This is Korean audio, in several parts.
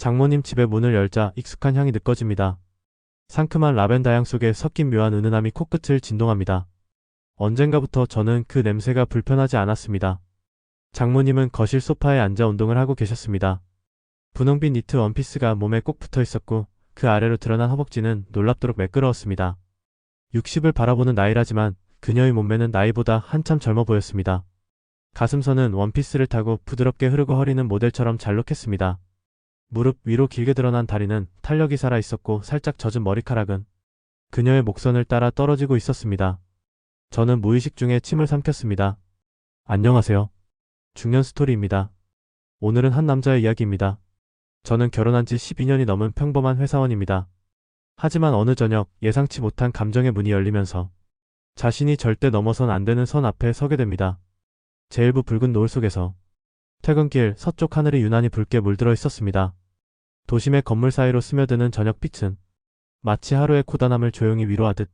장모님 집의 문을 열자 익숙한 향이 느껴집니다. 상큼한 라벤더 향 속에 섞인 묘한 은은함이 코끝을 진동합니다. 언젠가부터 저는 그 냄새가 불편하지 않았습니다. 장모님은 거실 소파에 앉아 운동을 하고 계셨습니다. 분홍빛 니트 원피스가 몸에 꼭 붙어 있었고 그 아래로 드러난 허벅지는 놀랍도록 매끄러웠습니다. 60을 바라보는 나이라지만 그녀의 몸매는 나이보다 한참 젊어 보였습니다. 가슴선은 원피스를 타고 부드럽게 흐르고 허리는 모델처럼 잘록했습니다. 무릎 위로 길게 드러난 다리는 탄력이 살아 있었고 살짝 젖은 머리카락은 그녀의 목선을 따라 떨어지고 있었습니다. 저는 무의식 중에 침을 삼켰습니다. 안녕하세요. 중년 스토리입니다. 오늘은 한 남자의 이야기입니다. 저는 결혼한 지 12년이 넘은 평범한 회사원입니다. 하지만 어느 저녁 예상치 못한 감정의 문이 열리면서 자신이 절대 넘어선 안 되는 선 앞에 서게 됩니다. 제일부 붉은 노을 속에서 퇴근길 서쪽 하늘이 유난히 붉게 물들어 있었습니다. 도심의 건물 사이로 스며드는 저녁빛은 마치 하루의 고단함을 조용히 위로하듯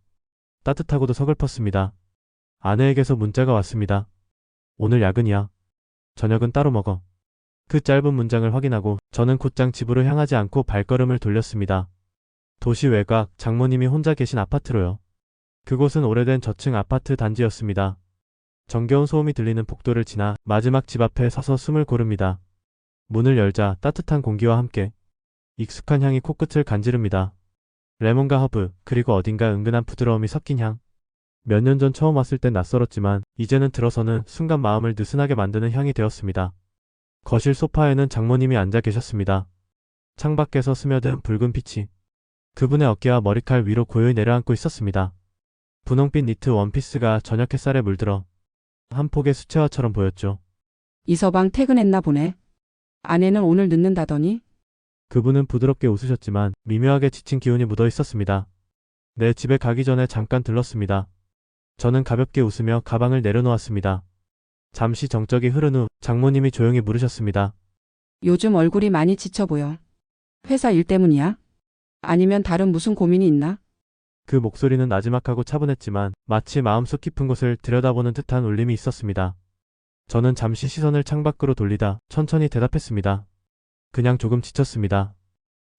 따뜻하고도 서글펐습니다. 아내에게서 문자가 왔습니다. 오늘 야근이야. 저녁은 따로 먹어. 그 짧은 문장을 확인하고 저는 곧장 집으로 향하지 않고 발걸음을 돌렸습니다. 도시 외곽 장모님이 혼자 계신 아파트로요. 그곳은 오래된 저층 아파트 단지였습니다. 정겨운 소음이 들리는 복도를 지나 마지막 집 앞에 서서 숨을 고릅니다. 문을 열자 따뜻한 공기와 함께 익숙한 향이 코끝을 간지릅니다. 레몬과 허브, 그리고 어딘가 은근한 부드러움이 섞인 향. 몇 년 전 처음 왔을 땐 낯설었지만 이제는 들어서는 순간 마음을 느슨하게 만드는 향이 되었습니다. 거실 소파에는 장모님이 앉아 계셨습니다. 창밖에서 스며든 붉은 빛이 그분의 어깨와 머리칼 위로 고요히 내려앉고 있었습니다. 분홍빛 니트 원피스가 저녁 햇살에 물들어 한 폭의 수채화처럼 보였죠. 이서방 퇴근했나 보네. 아내는 오늘 늦는다더니? 그분은 부드럽게 웃으셨지만 미묘하게 지친 기운이 묻어 있었습니다. 네, 집에 가기 전에 잠깐 들렀습니다. 저는 가볍게 웃으며 가방을 내려놓았습니다. 잠시 정적이 흐른 후 장모님이 조용히 물으셨습니다. 요즘 얼굴이 많이 지쳐 보여. 회사 일 때문이야? 아니면 다른 무슨 고민이 있나? 그 목소리는 나지막하고 차분했지만 마치 마음속 깊은 곳을 들여다보는 듯한 울림이 있었습니다. 저는 잠시 시선을 창밖으로 돌리다 천천히 대답했습니다. 그냥 조금 지쳤습니다.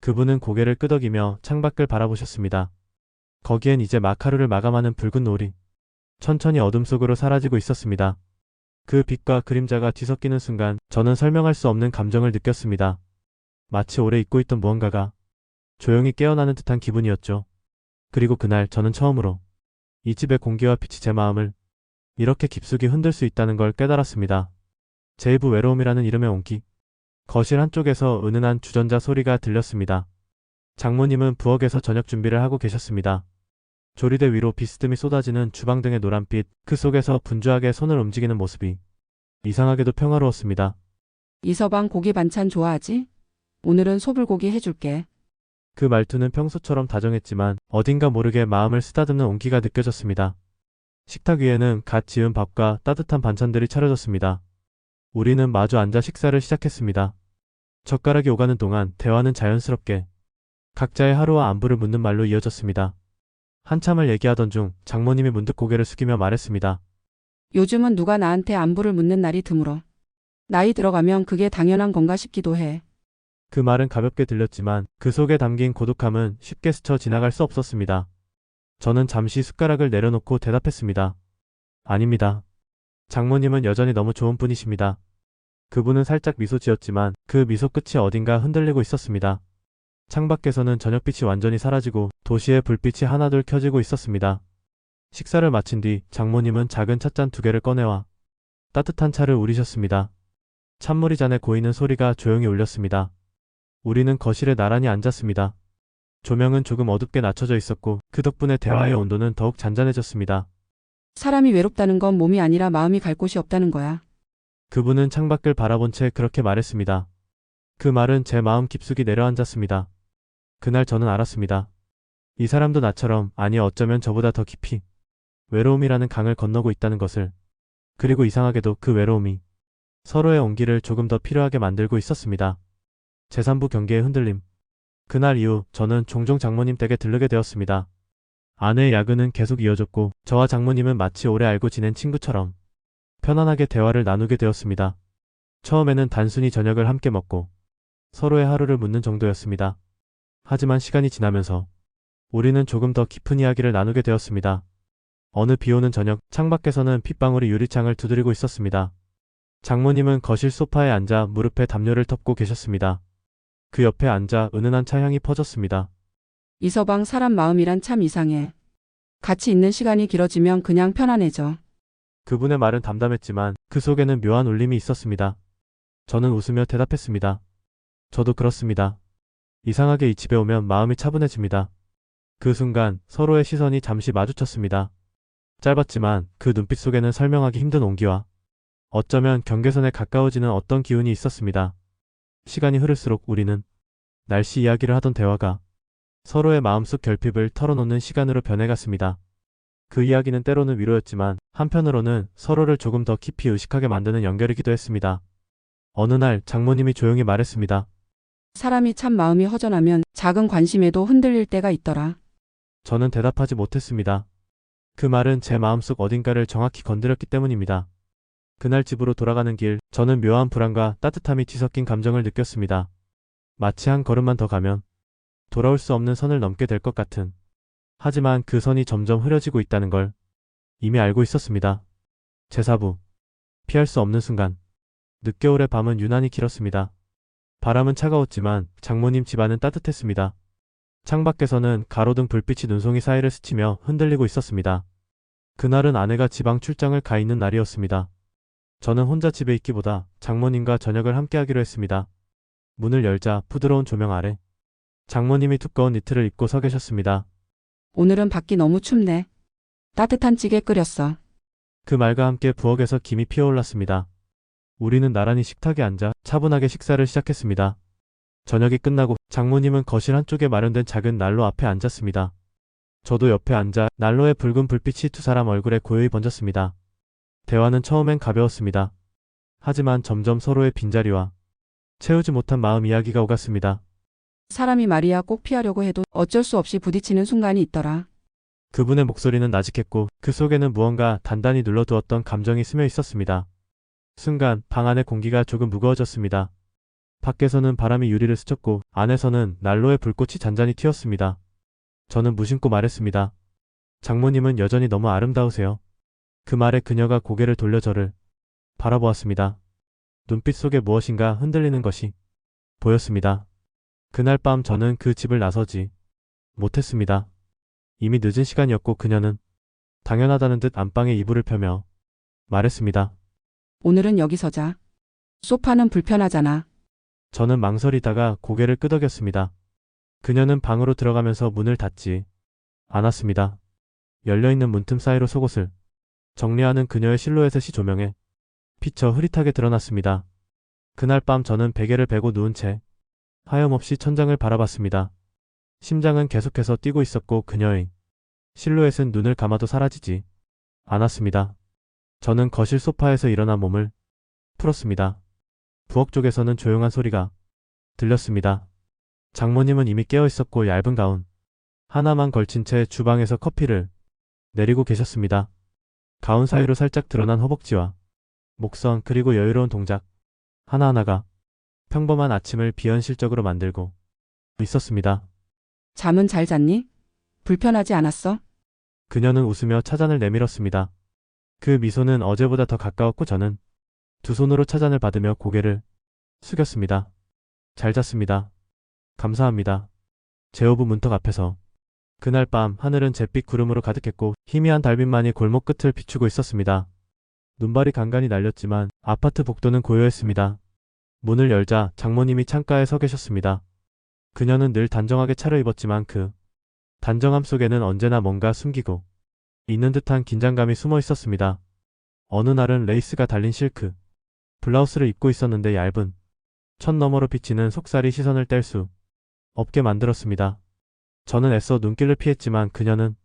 그분은 고개를 끄덕이며 창밖을 바라보셨습니다. 거기엔 이제 막 하루를 마감하는 붉은 노을이 천천히 어둠 속으로 사라지고 있었습니다. 그 빛과 그림자가 뒤섞이는 순간 저는 설명할 수 없는 감정을 느꼈습니다. 마치 오래 잊고 있던 무언가가 조용히 깨어나는 듯한 기분이었죠. 그리고 그날 저는 처음으로 이 집의 공기와 빛이 제 마음을 이렇게 깊숙이 흔들 수 있다는 걸 깨달았습니다. 제이브 외로움이라는 이름의 온기. 거실 한쪽에서 은은한 주전자 소리가 들렸습니다. 장모님은 부엌에서 저녁 준비를 하고 계셨습니다. 조리대 위로 비스듬히 쏟아지는 주방등의 노란빛, 그 속에서 분주하게 손을 움직이는 모습이 이상하게도 평화로웠습니다. 이서방 고기 반찬 좋아하지? 오늘은 소불고기 해줄게. 그 말투는 평소처럼 다정했지만 어딘가 모르게 마음을 쓰다듬는 온기가 느껴졌습니다. 식탁 위에는 갓 지은 밥과 따뜻한 반찬들이 차려졌습니다. 우리는 마주 앉아 식사를 시작했습니다. 젓가락이 오가는 동안 대화는 자연스럽게 각자의 하루와 안부를 묻는 말로 이어졌습니다. 한참을 얘기하던 중 장모님이 문득 고개를 숙이며 말했습니다. 요즘은 누가 나한테 안부를 묻는 날이 드물어. 나이 들어가면 그게 당연한 건가 싶기도 해. 그 말은 가볍게 들렸지만 그 속에 담긴 고독함은 쉽게 스쳐 지나갈 수 없었습니다. 저는 잠시 숟가락을 내려놓고 대답했습니다. 아닙니다. 장모님은 여전히 너무 좋은 분이십니다. 그분은 살짝 미소 지었지만 그 미소 끝이 어딘가 흔들리고 있었습니다. 창밖에서는 저녁빛이 완전히 사라지고 도시의 불빛이 하나둘 켜지고 있었습니다. 식사를 마친 뒤 장모님은 작은 찻잔 2개를 꺼내와 따뜻한 차를 우리셨습니다. 찬물이 잔에 고이는 소리가 조용히 울렸습니다. 우리는 거실에 나란히 앉았습니다. 조명은 조금 어둡게 낮춰져 있었고 그 덕분에 대화의 온도는 더욱 잔잔해졌습니다. 사람이 외롭다는 건 몸이 아니라 마음이 갈 곳이 없다는 거야. 그분은 창밖을 바라본 채 그렇게 말했습니다. 그 말은 제 마음 깊숙이 내려앉았습니다. 그날 저는 알았습니다. 이 사람도 나처럼, 아니 어쩌면 저보다 더 깊이 외로움이라는 강을 건너고 있다는 것을. 그리고 이상하게도 그 외로움이 서로의 온기를 조금 더 필요하게 만들고 있었습니다. 제3부 경계의 흔들림. 그날 이후 저는 종종 장모님 댁에 들르게 되었습니다. 아내의 야근은 계속 이어졌고 저와 장모님은 마치 오래 알고 지낸 친구처럼 편안하게 대화를 나누게 되었습니다. 처음에는 단순히 저녁을 함께 먹고 서로의 하루를 묻는 정도였습니다. 하지만 시간이 지나면서 우리는 조금 더 깊은 이야기를 나누게 되었습니다. 어느 비오는 저녁, 창밖에서는 핏방울이 유리창을 두드리고 있었습니다. 장모님은 거실 소파에 앉아 무릎에 담요를 덮고 계셨습니다. 그 옆에 앉아 은은한 차향이 퍼졌습니다. 이서방, 사람 마음이란 참 이상해. 같이 있는 시간이 길어지면 그냥 편안해져. 그분의 말은 담담했지만 그 속에는 묘한 울림이 있었습니다. 저는 웃으며 대답했습니다. 저도 그렇습니다. 이상하게 이 집에 오면 마음이 차분해집니다. 그 순간 서로의 시선이 잠시 마주쳤습니다. 짧았지만 그 눈빛 속에는 설명하기 힘든 온기와 어쩌면 경계선에 가까워지는 어떤 기운이 있었습니다. 시간이 흐를수록 우리는 날씨 이야기를 하던 대화가 서로의 마음속 결핍을 털어놓는 시간으로 변해갔습니다. 그 이야기는 때로는 위로였지만 한편으로는 서로를 조금 더 깊이 의식하게 만드는 연결이기도 했습니다. 어느 날 장모님이 조용히 말했습니다. 사람이 참 마음이 허전하면 작은 관심에도 흔들릴 때가 있더라. 저는 대답하지 못했습니다. 그 말은 제 마음속 어딘가를 정확히 건드렸기 때문입니다. 그날 집으로 돌아가는 길, 저는 묘한 불안과 따뜻함이 뒤섞인 감정을 느꼈습니다. 마치 한 걸음만 더 가면 돌아올 수 없는 선을 넘게 될 것 같은. 하지만 그 선이 점점 흐려지고 있다는 걸 이미 알고 있었습니다. 제4부. 피할 수 없는 순간. 늦겨울의 밤은 유난히 길었습니다. 바람은 차가웠지만 장모님 집안은 따뜻했습니다. 창밖에서는 가로등 불빛이 눈송이 사이를 스치며 흔들리고 있었습니다. 그날은 아내가 지방 출장을 가 있는 날이었습니다. 저는 혼자 집에 있기보다 장모님과 저녁을 함께하기로 했습니다. 문을 열자 부드러운 조명 아래 장모님이 두꺼운 니트를 입고 서 계셨습니다. 오늘은 밖이 너무 춥네. 따뜻한 찌개 끓였어. 그 말과 함께 부엌에서 김이 피어올랐습니다. 우리는 나란히 식탁에 앉아 차분하게 식사를 시작했습니다. 저녁이 끝나고 장모님은 거실 한쪽에 마련된 작은 난로 앞에 앉았습니다. 저도 옆에 앉아 난로의 붉은 불빛이 두 사람 얼굴에 고요히 번졌습니다. 대화는 처음엔 가벼웠습니다. 하지만 점점 서로의 빈자리와 채우지 못한 마음 이야기가 오갔습니다. 사람이 말이야 꼭 피하려고 해도 어쩔 수 없이 부딪히는 순간이 있더라. 그분의 목소리는 나직했고 그 속에는 무언가 단단히 눌러두었던 감정이 스며 있었습니다. 순간 방 안의 공기가 조금 무거워졌습니다. 밖에서는 바람이 유리를 스쳤고 안에서는 난로의 불꽃이 잔잔히 튀었습니다. 저는 무심코 말했습니다. 장모님은 여전히 너무 아름다우세요. 그 말에 그녀가 고개를 돌려 저를 바라보았습니다. 눈빛 속에 무엇인가 흔들리는 것이 보였습니다. 그날 밤 저는 그 집을 나서지 못했습니다. 이미 늦은 시간이었고 그녀는 당연하다는 듯 안방에 이불을 펴며 말했습니다. 오늘은 여기서 자. 소파는 불편하잖아. 저는 망설이다가 고개를 끄덕였습니다. 그녀는 방으로 들어가면서 문을 닫지 않았습니다. 열려있는 문틈 사이로 속옷을 정리하는 그녀의 실루엣이 조명에 비쳐 흐릿하게 드러났습니다. 그날 밤 저는 베개를 베고 누운 채 하염없이 천장을 바라봤습니다. 심장은 계속해서 뛰고 있었고 그녀의 실루엣은 눈을 감아도 사라지지 않았습니다. 저는 거실 소파에서 일어나 몸을 풀었습니다. 부엌 쪽에서는 조용한 소리가 들렸습니다. 장모님은 이미 깨어 있었고 얇은 가운 하나만 걸친 채 주방에서 커피를 내리고 계셨습니다. 가운 사이로 살짝 드러난 허벅지와 목선 그리고 여유로운 동작 하나하나가 평범한 아침을 비현실적으로 만들고 있었습니다. 잠은 잘 잤니? 불편하지 않았어? 그녀는 웃으며 차잔을 내밀었습니다. 그 미소는 어제보다 더 가까웠고 저는 두 손으로 차잔을 받으며 고개를 숙였습니다. 잘 잤습니다. 감사합니다. 제호부 문턱 앞에서 그날 밤 하늘은 잿빛 구름으로 가득했고 희미한 달빛만이 골목 끝을 비추고 있었습니다. 눈발이 간간히 날렸지만 아파트 복도는 고요했습니다. 문을 열자 장모님이 창가에 서 계셨습니다. 그녀는 늘 단정하게 차려입었지만 그 단정함 속에는 언제나 뭔가 숨기고 있는 듯한 긴장감이 숨어 있었습니다. 어느 날은 레이스가 달린 실크 블라우스를 입고 있었는데 얇은 천 너머로 비치는 속살이 시선을 뗄 수 없게 만들었습니다. 저는 애써 눈길을 피했지만 그녀는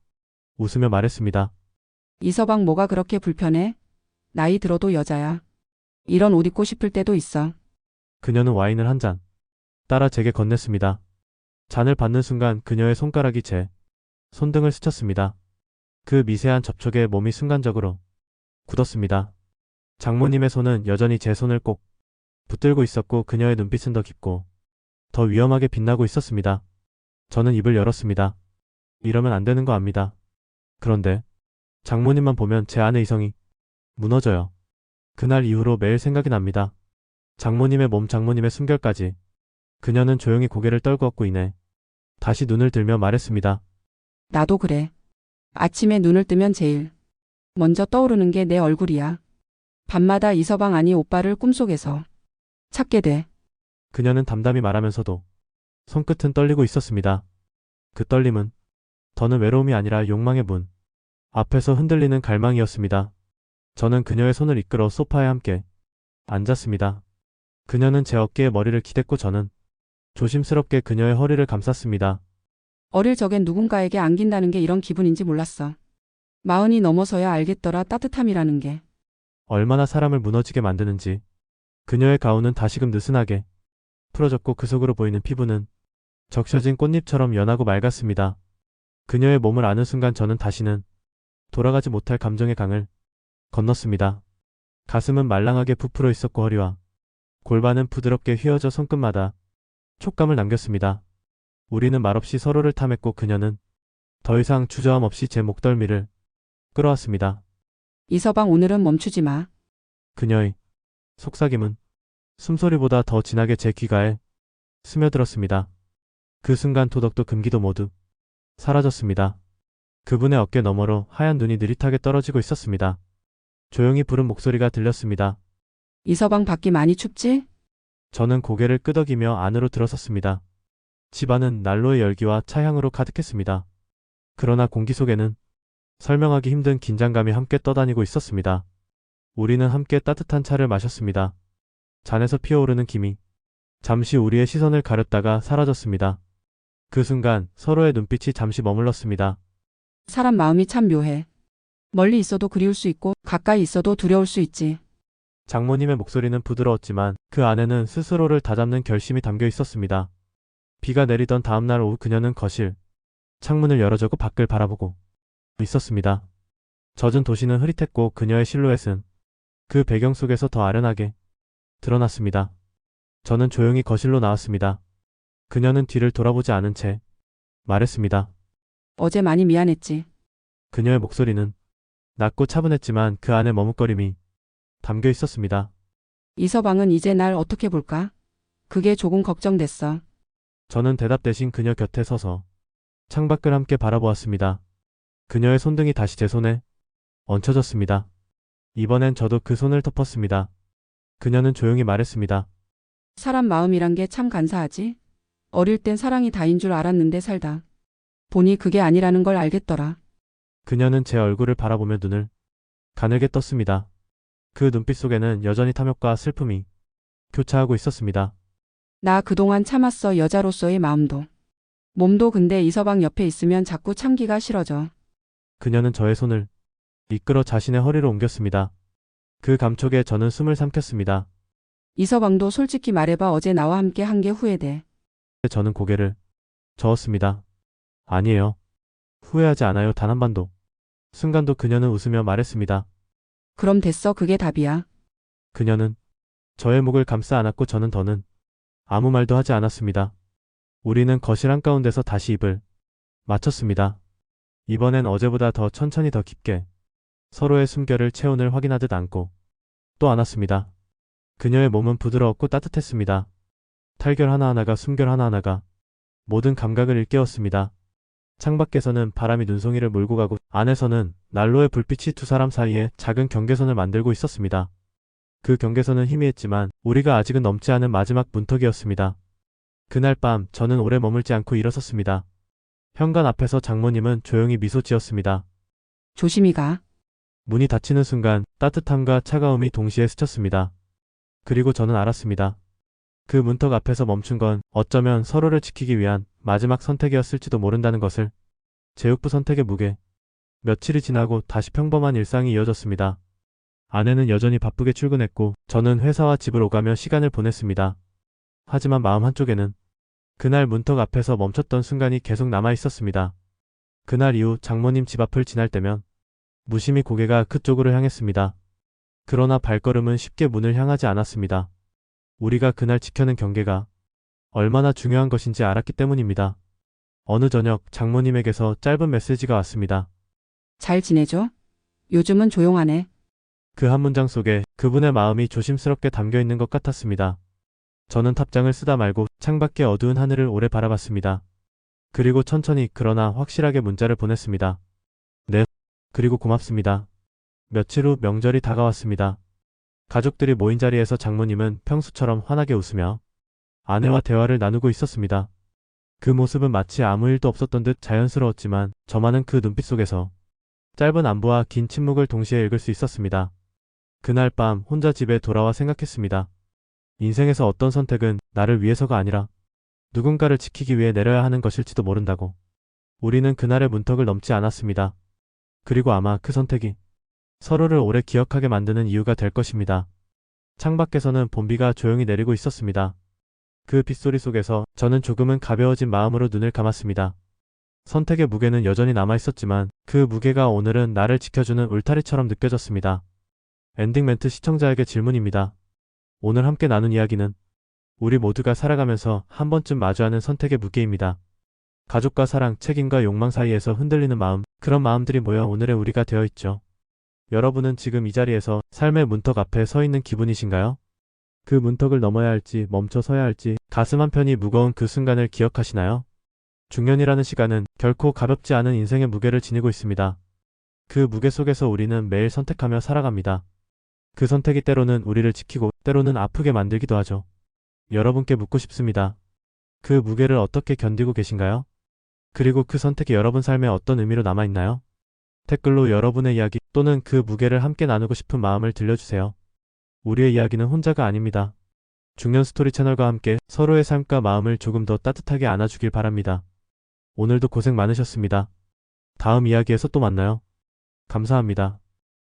웃으며 말했습니다. 이서방 뭐가 그렇게 불편해? 나이 들어도 여자야. 이런 옷 입고 싶을 때도 있어. 그녀는 와인을 한 잔 따라 제게 건넸습니다. 잔을 받는 순간 그녀의 손가락이 제 손등을 스쳤습니다. 그 미세한 접촉에 몸이 순간적으로 굳었습니다. 장모님의 손은 여전히 제 손을 꼭 붙들고 있었고 그녀의 눈빛은 더 깊고 더 위험하게 빛나고 있었습니다. 저는 입을 열었습니다. 이러면 안 되는 거 압니다. 그런데 장모님만 보면 제 안의 이성이 무너져요. 그날 이후로 매일 생각이 납니다. 장모님의 몸, 장모님의 숨결까지. 그녀는 조용히 고개를 떨구었고 이내 다시 눈을 들며 말했습니다. 나도 그래. 아침에 눈을 뜨면 제일 먼저 떠오르는 게 내 얼굴이야. 밤마다 이서방 아니 오빠를 꿈속에서 찾게 돼. 그녀는 담담히 말하면서도 손끝은 떨리고 있었습니다. 그 떨림은 더는 외로움이 아니라 욕망의 문 앞에서 흔들리는 갈망이었습니다. 저는 그녀의 손을 이끌어 소파에 함께 앉았습니다. 그녀는 제 어깨에 머리를 기댔고 저는 조심스럽게 그녀의 허리를 감쌌습니다. 어릴 적엔 누군가에게 안긴다는 게 이런 기분인지 몰랐어. 마흔이 넘어서야 알겠더라 따뜻함이라는 게. 얼마나 사람을 무너지게 만드는지. 그녀의 가운은 다시금 느슨하게 풀어졌고 그 속으로 보이는 피부는 적셔진 꽃잎처럼 연하고 맑았습니다. 그녀의 몸을 아는 순간 저는 다시는 돌아가지 못할 감정의 강을 건넜습니다. 가슴은 말랑하게 부풀어 있었고 허리와 골반은 부드럽게 휘어져 손끝마다 촉감을 남겼습니다. 우리는 말없이 서로를 탐했고 그녀는 더 이상 주저함 없이 제 목덜미를 끌어왔습니다. 이서방 오늘은 멈추지 마. 그녀의 속삭임은 숨소리보다 더 진하게 제 귀가에 스며들었습니다. 그 순간 도덕도 금기도 모두 사라졌습니다. 그분의 어깨 너머로 하얀 눈이 느릿하게 떨어지고 있었습니다. 조용히 부른 목소리가 들렸습니다. 이서방 밖이 많이 춥지? 저는 고개를 끄덕이며 안으로 들어섰습니다. 집안은 난로의 열기와 차향으로 가득했습니다. 그러나 공기 속에는 설명하기 힘든 긴장감이 함께 떠다니고 있었습니다. 우리는 함께 따뜻한 차를 마셨습니다. 잔에서 피어오르는 김이 잠시 우리의 시선을 가렸다가 사라졌습니다. 그 순간 서로의 눈빛이 잠시 머물렀습니다. 사람 마음이 참 묘해. 멀리 있어도 그리울 수 있고 가까이 있어도 두려울 수 있지. 장모님의 목소리는 부드러웠지만 그 안에는 스스로를 다잡는 결심이 담겨 있었습니다. 비가 내리던 다음날 오후 그녀는 거실 창문을 열어주고 밖을 바라보고 있었습니다. 젖은 도시는 흐릿했고 그녀의 실루엣은 그 배경 속에서 더 아련하게 드러났습니다. 저는 조용히 거실로 나왔습니다. 그녀는 뒤를 돌아보지 않은 채 말했습니다. 어제 많이 미안했지. 그녀의 목소리는 낮고 차분했지만 그 안에 머뭇거림이 담겨 있었습니다. 이서방은 이제 날 어떻게 볼까? 그게 조금 걱정됐어. 저는 대답 대신 그녀 곁에 서서 창밖을 함께 바라보았습니다. 그녀의 손등이 다시 제 손에 얹혀졌습니다. 이번엔 저도 그 손을 덮었습니다. 그녀는 조용히 말했습니다. 사람 마음이란 게 참 간사하지? 어릴 땐 사랑이 다인 줄 알았는데 살다 보니 그게 아니라는 걸 알겠더라. 그녀는 제 얼굴을 바라보며 눈을 가늘게 떴습니다. 그 눈빛 속에는 여전히 탐욕과 슬픔이 교차하고 있었습니다. 나 그동안 참았어 여자로서의 마음도. 몸도 근데 이서방 옆에 있으면 자꾸 참기가 싫어져. 그녀는 저의 손을 이끌어 자신의 허리로 옮겼습니다. 그 감촉에 저는 숨을 삼켰습니다. 이서방도 솔직히 말해봐 어제 나와 함께 한 게 후회돼. 저는 고개를 저었습니다. 아니에요. 후회하지 않아요. 단 한 번도. 순간도 그녀는 웃으며 말했습니다. 그럼 됐어 그게 답이야. 그녀는 저의 목을 감싸 안았고 저는 더는 아무 말도 하지 않았습니다. 우리는 거실 한가운데서 다시 입을 맞췄습니다. 이번엔 어제보다 더 천천히 더 깊게 서로의 숨결을 체온을 확인하듯 안고 또 안았습니다. 그녀의 몸은 부드러웠고 따뜻했습니다. 탈결 하나하나가 숨결 하나하나가 모든 감각을 일깨웠습니다. 창밖에서는 바람이 눈송이를 몰고 가고 안에서는 난로의 불빛이 두 사람 사이에 작은 경계선을 만들고 있었습니다. 그 경계선은 희미했지만 우리가 아직은 넘지 않은 마지막 문턱이었습니다. 그날 밤 저는 오래 머물지 않고 일어섰습니다. 현관 앞에서 장모님은 조용히 미소 지었습니다. 조심히 가. 문이 닫히는 순간 따뜻함과 차가움이 동시에 스쳤습니다. 그리고 저는 알았습니다. 그 문턱 앞에서 멈춘 건 어쩌면 서로를 지키기 위한 마지막 선택이었을지도 모른다는 것을. 제육부 선택의 무게. 며칠이 지나고 다시 평범한 일상이 이어졌습니다. 아내는 여전히 바쁘게 출근했고 저는 회사와 집을 오가며 시간을 보냈습니다. 하지만 마음 한쪽에는 그날 문턱 앞에서 멈췄던 순간이 계속 남아 있었습니다. 그날 이후 장모님 집 앞을 지날 때면 무심히 고개가 그쪽으로 향했습니다. 그러나 발걸음은 쉽게 문을 향하지 않았습니다. 우리가 그날 지켜낸 경계가 얼마나 중요한 것인지 알았기 때문입니다. 어느 저녁 장모님에게서 짧은 메시지가 왔습니다. 잘 지내죠? 요즘은 조용하네. 그 한 문장 속에 그분의 마음이 조심스럽게 담겨 있는 것 같았습니다. 저는 탑장을 쓰다 말고 창밖의 어두운 하늘을 오래 바라봤습니다. 그리고 천천히 그러나 확실하게 문자를 보냈습니다. 네. 그리고 고맙습니다. 며칠 후 명절이 다가왔습니다. 가족들이 모인 자리에서 장모님은 평소처럼 환하게 웃으며 아내와 대화를 나누고 있었습니다. 그 모습은 마치 아무 일도 없었던 듯 자연스러웠지만 저만은 그 눈빛 속에서 짧은 안부와 긴 침묵을 동시에 읽을 수 있었습니다. 그날 밤 혼자 집에 돌아와 생각했습니다. 인생에서 어떤 선택은 나를 위해서가 아니라 누군가를 지키기 위해 내려야 하는 것일지도 모른다고. 우리는 그날의 문턱을 넘지 않았습니다. 그리고 아마 그 선택이 서로를 오래 기억하게 만드는 이유가 될 것입니다. 창밖에서는 봄비가 조용히 내리고 있었습니다. 그 빗소리 속에서 저는 조금은 가벼워진 마음으로 눈을 감았습니다. 선택의 무게는 여전히 남아있었지만 그 무게가 오늘은 나를 지켜주는 울타리처럼 느껴졌습니다. 엔딩 멘트 시청자에게 질문입니다. 오늘 함께 나눈 이야기는 우리 모두가 살아가면서 한 번쯤 마주하는 선택의 무게입니다. 가족과 사랑, 책임과 욕망 사이에서 흔들리는 마음, 그런 마음들이 모여 오늘의 우리가 되어 있죠. 여러분은 지금 이 자리에서 삶의 문턱 앞에 서 있는 기분이신가요? 그 문턱을 넘어야 할지 멈춰 서야 할지 가슴 한편이 무거운 그 순간을 기억하시나요? 중년이라는 시간은 결코 가볍지 않은 인생의 무게를 지니고 있습니다. 그 무게 속에서 우리는 매일 선택하며 살아갑니다. 그 선택이 때로는 우리를 지키고 때로는 아프게 만들기도 하죠. 여러분께 묻고 싶습니다. 그 무게를 어떻게 견디고 계신가요? 그리고 그 선택이 여러분 삶에 어떤 의미로 남아있나요? 댓글로 여러분의 이야기 또는 그 무게를 함께 나누고 싶은 마음을 들려주세요. 우리의 이야기는 혼자가 아닙니다. 중년 스토리 채널과 함께 서로의 삶과 마음을 조금 더 따뜻하게 안아주길 바랍니다. 오늘도 고생 많으셨습니다. 다음 이야기에서 또 만나요. 감사합니다.